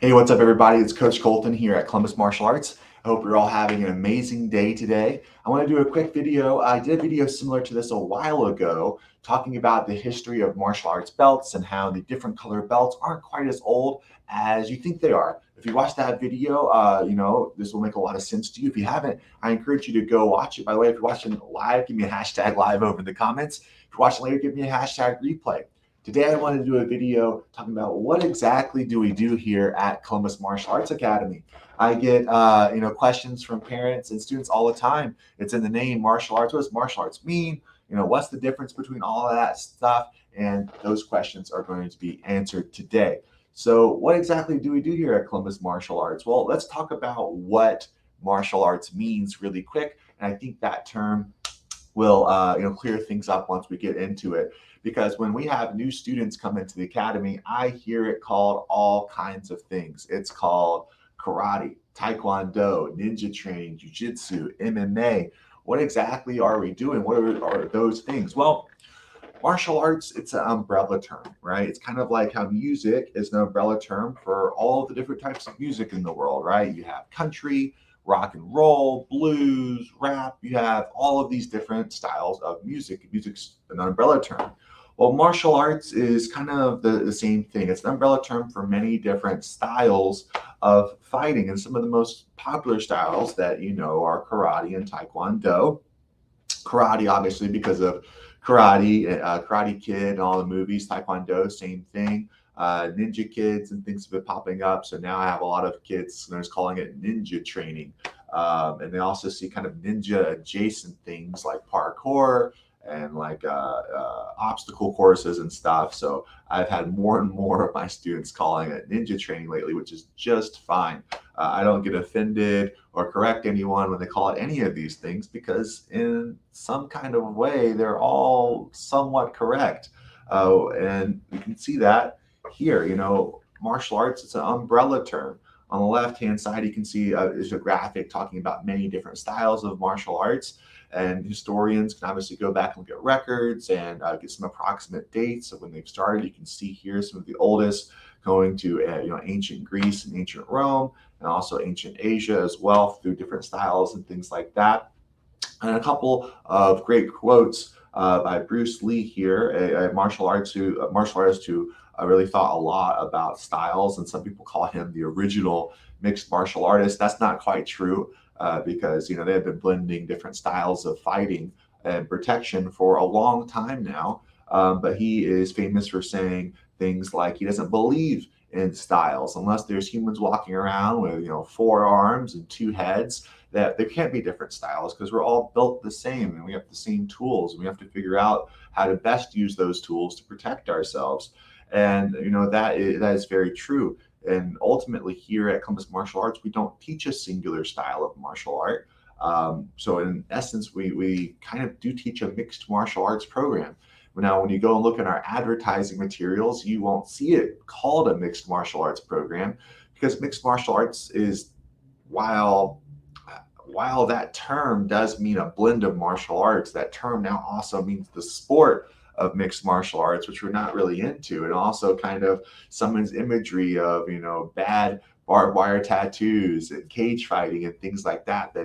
Hey, what's up, everybody? It's Coach Colton here at Columbus Martial Arts. I hope you're all having an amazing day today. I want to do a quick video. I did a video similar to this a while ago, talking about the history of martial arts belts and how the different color belts aren't quite as old as you think they are. If you watch that video, this will make a lot of sense to you. If you haven't, I encourage you to go watch it. By the way, if you're watching live, give me a hashtag live over in the comments. If you're watching later, give me a hashtag replay. Today, I wanted to do a video talking about what exactly do we do here at Columbus Martial Arts Academy. I get questions from parents and students all the time. It's in the name, martial arts. What does martial arts mean? What's the difference between all of that stuff? And those questions are going to be answered today. So what exactly do we do here at Columbus Martial Arts? Well, let's talk about what martial arts means really quick. And I think that term will clear things up once we get into it. Because when we have new students come into the academy, I hear it called all kinds of things. It's called karate, taekwondo, ninja training, jiu-jitsu, MMA. What exactly are we doing? What are those things? Well, martial arts, it's an umbrella term, right? It's kind of like how music is an umbrella term for all the different types of music in the world, right? You have country, rock and roll, blues, rap. You have all of these different styles of music. Music's an umbrella term. Well, martial arts is kind of the same thing. It's an umbrella term for many different styles of fighting. And some of the most popular styles that you know are karate and taekwondo. Karate, obviously, because of Karate Kid and all the movies. Taekwondo, same thing. Ninja Kids and things have been popping up. So now I have a lot of kids and they're calling it ninja training. And they also see kind of ninja adjacent things like parkour and like obstacle courses and stuff. So I've had more and more of my students calling it ninja training lately, which is just fine. I don't get offended or correct anyone when they call it any of these things because in some kind of way, they're all somewhat correct. And you can see that here, martial arts, it's an umbrella term. On the left-hand side, you can see is a graphic talking about many different styles of martial arts. And historians can obviously go back and look at records and get some approximate dates of when they've started. You can see here some of the oldest going to ancient Greece and ancient Rome, and also ancient Asia as well through different styles and things like that. And a couple of great quotes by Bruce Lee here, a martial artist who really thought a lot about styles, and some people call him the original mixed martial artist. That's not quite true. Because they have been blending different styles of fighting and protection for a long time now. But he is famous for saying things like he doesn't believe in styles unless there's humans walking around with 4 arms and 2 heads. That there can't be different styles because we're all built the same and we have the same tools and we have to figure out how to best use those tools to protect ourselves. And that is very true. And ultimately here at Columbus Martial Arts, we don't teach a singular style of martial art. So in essence, we kind of do teach a mixed martial arts program. Now, when you go and look at our advertising materials, you won't see it called a mixed martial arts program because mixed martial arts is, while that term does mean a blend of martial arts, that term now also means the sport of mixed martial arts, which we're not really into. It also kind of summons imagery of, bad barbed wire tattoos and cage fighting and things like that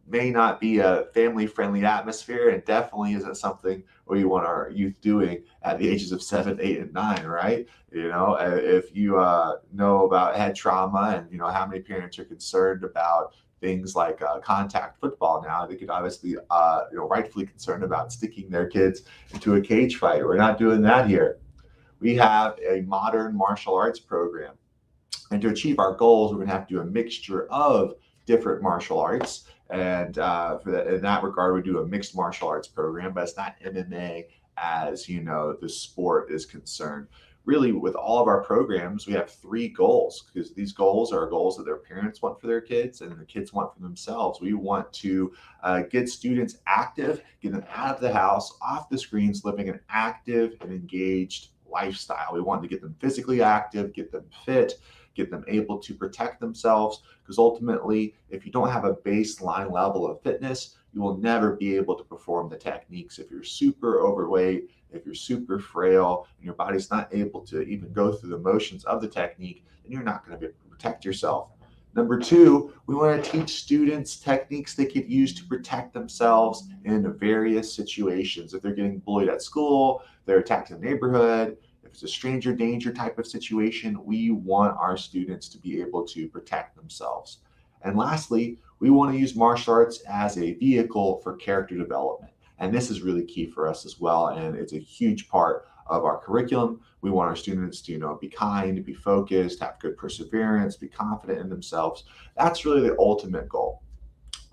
may not be a family-friendly atmosphere and definitely isn't something we want our youth doing at the ages of 7, 8, and 9, right? If you know about head trauma and, how many parents are concerned about things like contact football now, they could obviously, rightfully concerned about sticking their kids into a cage fight. We're not doing that here. We have a modern martial arts program. And to achieve our goals, we're going to have to do a mixture of different martial arts. And in that regard, we do a mixed martial arts program, but it's not MMA as, the sport is concerned. Really, with all of our programs, we have 3 goals because these goals are goals that their parents want for their kids and the kids want for themselves. We want to get students active, get them out of the house, off the screens, living an active and engaged lifestyle. We want to get them physically active, get them fit, get them able to protect themselves, because ultimately, if you don't have a baseline level of fitness, you will never be able to perform the techniques. If you're super overweight, If you're super frail and your body's not able to even go through the motions of the technique, then you're not going to be able to protect yourself. Number two, we want to teach students techniques they could use to protect themselves in various situations. If they're getting bullied at school, they're attacked in the neighborhood, if it's a stranger danger type of situation, we want our students to be able to protect themselves. And lastly, we want to use martial arts as a vehicle for character development. And this is really key for us as well. And it's a huge part of our curriculum. We want our students to, be kind, be focused, have good perseverance, be confident in themselves. That's really the ultimate goal.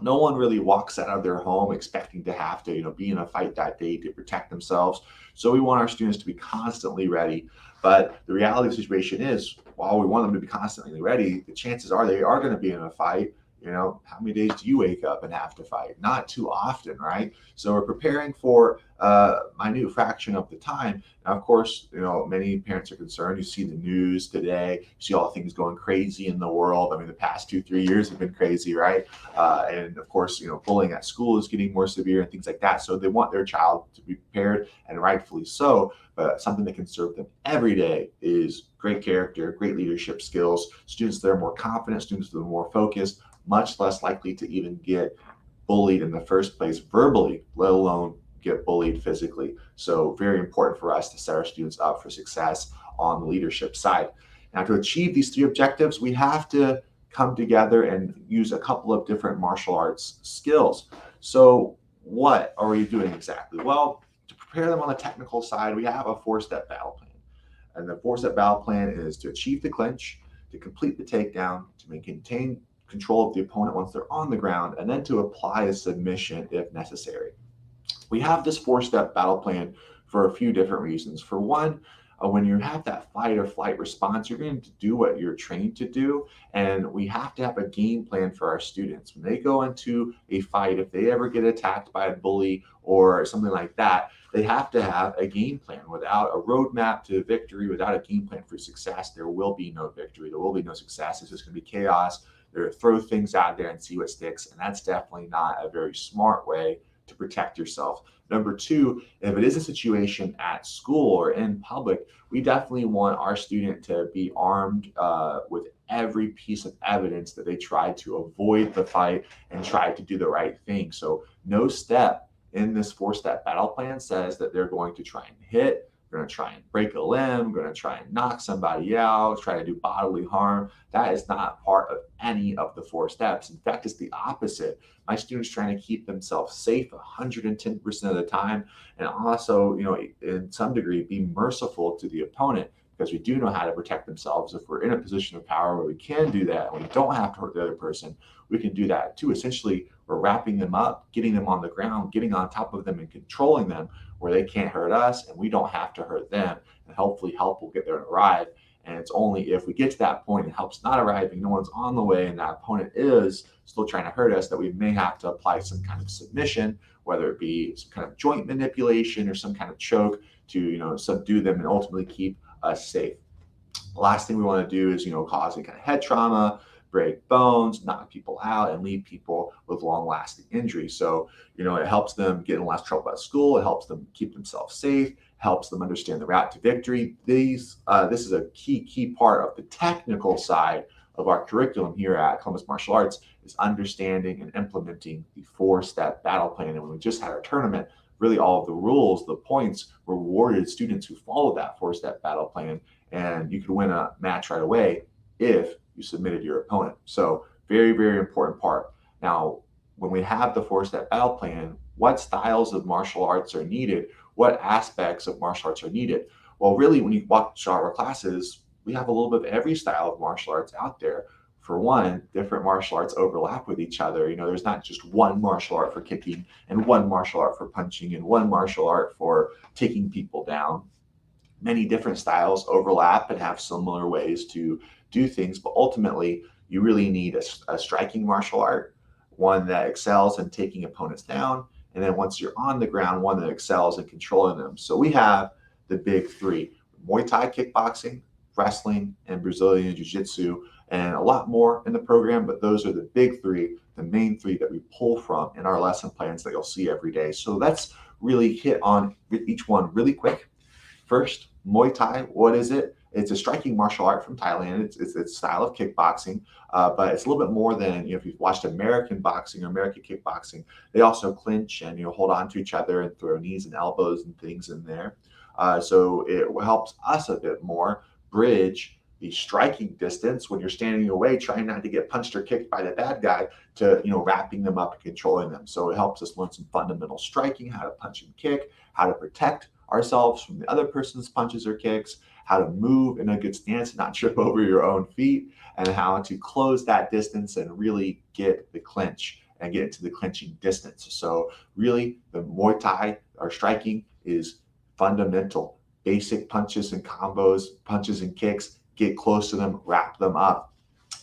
No one really walks out of their home expecting to have to, be in a fight that day to protect themselves. So we want our students to be constantly ready. But the reality of the situation is, while we want them to be constantly ready, the chances are they are going to be in a fight. How many days do you wake up and have to fight? Not too often, right? So we're preparing for a minute fraction of the time. Now, of course, many parents are concerned. You see the news today, you see all the things going crazy in the world. I mean, the past 2-3 years have been crazy, right? And of course, bullying at school is getting more severe and things like that. So they want their child to be prepared, and rightfully so. But something that can serve them every day is great character, great leadership skills, students that are more confident, students that are more focused, much less likely to even get bullied in the first place verbally, let alone get bullied physically. So very important for us to set our students up for success on the leadership side. Now, to achieve these three objectives, we have to come together and use a couple of different martial arts skills. So what are we doing exactly? Well, to prepare them on the technical side, we have a 4-step battle plan. And the 4-step battle plan is to achieve the clinch, to complete the takedown, to maintain control of the opponent once they're on the ground, and then to apply a submission if necessary. We have this 4-step battle plan for a few different reasons. For one, when you have that fight or flight response, you're going to do what you're trained to do. And we have to have a game plan for our students. When they go into a fight, if they ever get attacked by a bully or something like that, they have to have a game plan. Without a roadmap to victory, without a game plan for success, there will be no victory. There will be no success. It's just going to be chaos. They're throw things out there and see what sticks. And that's definitely not a very smart way to protect yourself. Number two, if it is a situation at school or in public, we definitely want our student to be armed with every piece of evidence that they tried to avoid the fight and tried to do the right thing. So no step in this 4-step battle plan says that they're going to try and hit, going to try and break a limb, going to try and knock somebody out, try to do bodily harm. That is not part of any of the 4 steps. In fact, it's the opposite. My students trying to keep themselves safe 110% of the time, and also, in some degree, be merciful to the opponent, because we do know how to protect themselves. If we're in a position of power where we can do that, and we don't have to hurt the other person, we can do that too. Essentially, we're wrapping them up, getting them on the ground, getting on top of them and controlling them where they can't hurt us and we don't have to hurt them. And hopefully help will get there and arrive. And it's only if we get to that point and help's not arriving, no one's on the way, and that opponent is still trying to hurt us, that we may have to apply some kind of submission, whether it be some kind of joint manipulation or some kind of choke to, subdue them and ultimately keep us safe. The last thing we want to do is, cause any kind of head trauma, break bones, knock people out, and leave people with long-lasting injuries. So, it helps them get in less trouble at school. It helps them keep themselves safe, helps them understand the route to victory. This is a key part of the technical side of our curriculum here at Columbus Martial Arts, is understanding and implementing the 4-step battle plan. And when we just had our tournament, really all of the rules, the points were awarded students who followed that 4-step battle plan, and you could win a match right away if you submitted your opponent. So very, very important part. Now, when we have the 4-step battle plan, what styles of martial arts are needed? What aspects of martial arts are needed? Well, really, when you watch our classes, we have a little bit of every style of martial arts out there. For one, different martial arts overlap with each other. There's not just one martial art for kicking and one martial art for punching and one martial art for taking people down. Many different styles overlap and have similar ways to do things, but ultimately you really need a striking martial art, one that excels in taking opponents down, and then once you're on the ground, one that excels in controlling them. So we have the big 3: Muay Thai kickboxing, wrestling, and Brazilian jiu-jitsu, and a lot more in the program, but those are the big 3, the main 3 that we pull from in our lesson plans that you'll see every day. So let's really hit on each one really quick. First, Muay Thai, what is it? It's a striking martial art from Thailand. It's a style of kickboxing, but it's a little bit more than, if you've watched American boxing or American kickboxing, they also clinch and hold on to each other and throw knees and elbows and things in there. So it helps us a bit more bridge the striking distance when you're standing away, trying not to get punched or kicked by the bad guy, to wrapping them up and controlling them. So it helps us learn some fundamental striking, how to punch and kick, how to protect ourselves from the other person's punches or kicks, how to move in a good stance and not trip over your own feet, and how to close that distance and really get the clinch and get into the clinching distance. So really, the Muay Thai or striking is fundamental. Basic punches and combos, punches and kicks, get close to them, wrap them up.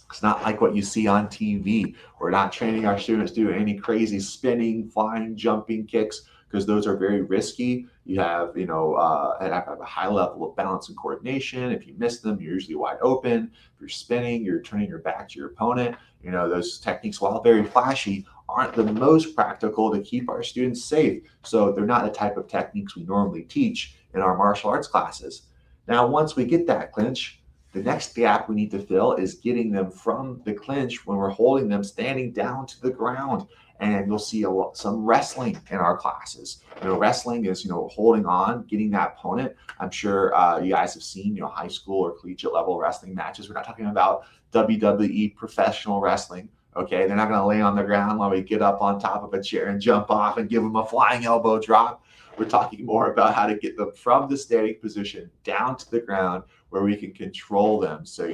It's not like what you see on TV. We're not training our students to do any crazy spinning, flying, jumping kicks, because those are very risky. You have, and have a high level of balance and coordination. If you miss them, you're usually wide open. If you're spinning, you're turning your back to your opponent. Those techniques, while very flashy, aren't the most practical to keep our students safe. So they're not the type of techniques we normally teach in our martial arts classes. Now, once we get that clinch, the next gap we need to fill is getting them from the clinch when we're holding them standing down to the ground. And you'll see some wrestling in our classes. Wrestling is, holding on, getting that opponent. I'm sure you guys have seen, high school or collegiate level wrestling matches. We're not talking about WWE professional wrestling. Okay, they're not going to lay on the ground while we get up on top of a chair and jump off and give them a flying elbow drop. We're talking more about how to get them from the standing position down to the ground where we can control them. So,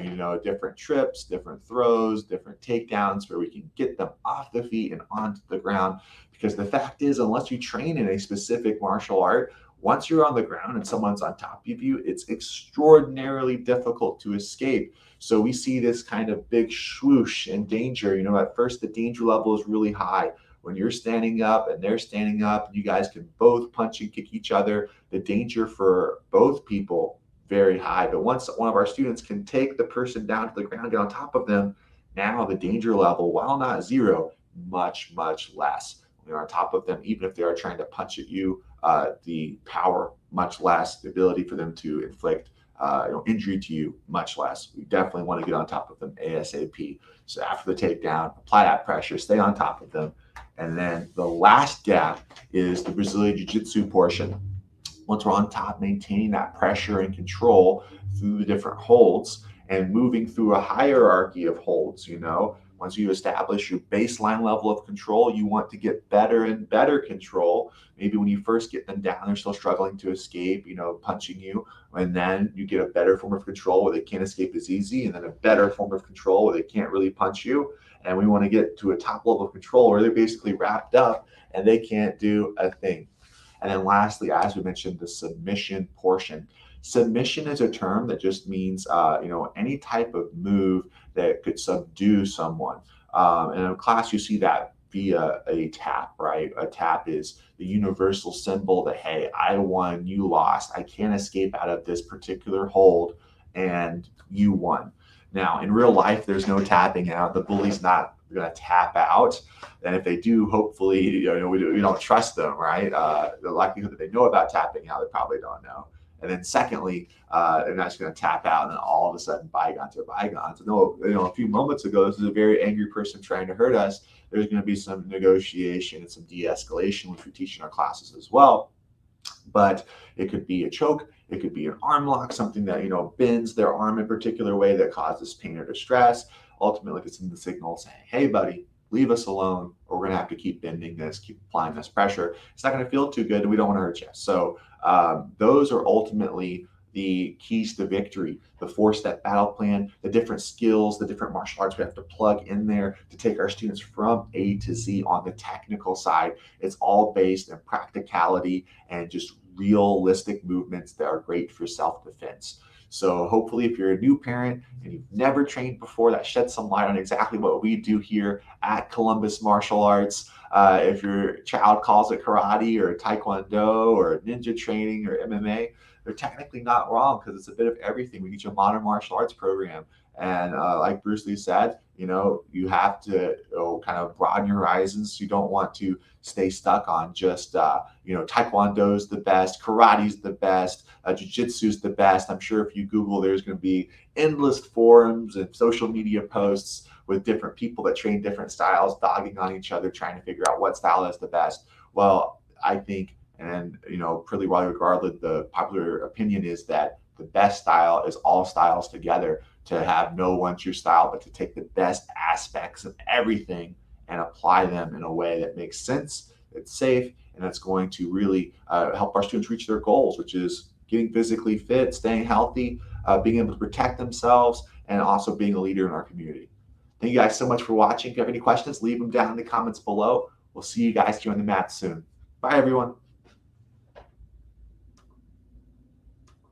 different trips, different throws, different takedowns, where we can get them off the feet and onto the ground. Because the fact is, unless you train in a specific martial art, once you're on the ground and someone's on top of you, it's extraordinarily difficult to escape. So we see this kind of big swoosh and danger. At first the danger level is really high. When you're standing up and they're standing up, and you guys can both punch and kick each other, the danger for both people very high. But once one of our students can take the person down to the ground, get on top of them, now the danger level, while not zero, much, much less. When you're on top of them, even if they are trying to punch at you, the power much less, the ability for them to inflict injury to you much less. We definitely want to get on top of them ASAP. So after the takedown, apply that pressure, stay on top of them. And then the last gap is the Brazilian Jiu-Jitsu portion. Once we're on top, maintaining that pressure and control through the different holds and moving through a hierarchy of holds. Once you establish your baseline level of control, you want to get better and better control. Maybe when you first get them down, they're still struggling to escape, punching you. And then you get a better form of control where they can't escape as easy, and then a better form of control where they can't really punch you. And we want to get to a top level of control where they're basically wrapped up and they can't do a thing. And then lastly, as we mentioned, the submission portion. Submission is a term that just means, any type of move that could subdue someone. And in class, you see that via a tap, right? A tap is the universal symbol that, hey, I won, you lost. I can't escape out of this particular hold, and you won. Now, in real life, there's no tapping out. The bully's not going to tap out. And if they do, hopefully, we don't trust them, right? The likelihood that they know about tapping out, they probably don't know. And then secondly, they're not just going to tap out and then all of a sudden bygones are bygones. No, a few moments ago, this is a very angry person trying to hurt us. There's going to be some negotiation and some de-escalation, which we teach in our classes as well. But it could be a choke, it could be an arm lock, something that bends their arm in a particular way that causes pain or distress. Ultimately, it's in the signal saying, hey, buddy, leave us alone, or we're going to have to keep bending this, keep applying this pressure. It's not going to feel too good, and we don't want to hurt you. So those are ultimately the keys to victory, the 4-step battle plan, the different skills, the different martial arts we have to plug in there to take our students from A to Z on the technical side. It's all based in practicality and just realistic movements that are great for self-defense. So hopefully if you're a new parent and you've never trained before, that sheds some light on exactly what we do here at Columbus Martial Arts. If your child calls it karate or taekwondo or ninja training or MMA, they're technically not wrong because it's a bit of everything. We teach a modern martial arts program. And like Bruce Lee said, you have to kind of broaden your horizons. You don't want to stay stuck on just, taekwondo's the best, karate's the best, jiu-jitsu's the best. I'm sure if you Google, there's going to be endless forums and social media posts with different people that train different styles, dogging on each other, trying to figure out what style is the best. Well, I think, and pretty well regarded, the popular opinion is that the best style is all styles together, to have no one true style, but to take the best aspects of everything and apply them in a way that makes sense, that's safe, and that's going to really help our students reach their goals, which is getting physically fit, staying healthy, being able to protect themselves, and also being a leader in our community. Thank you guys so much for watching. If you have any questions, leave them down in the comments below. We'll see you guys here on the mat soon. Bye, everyone.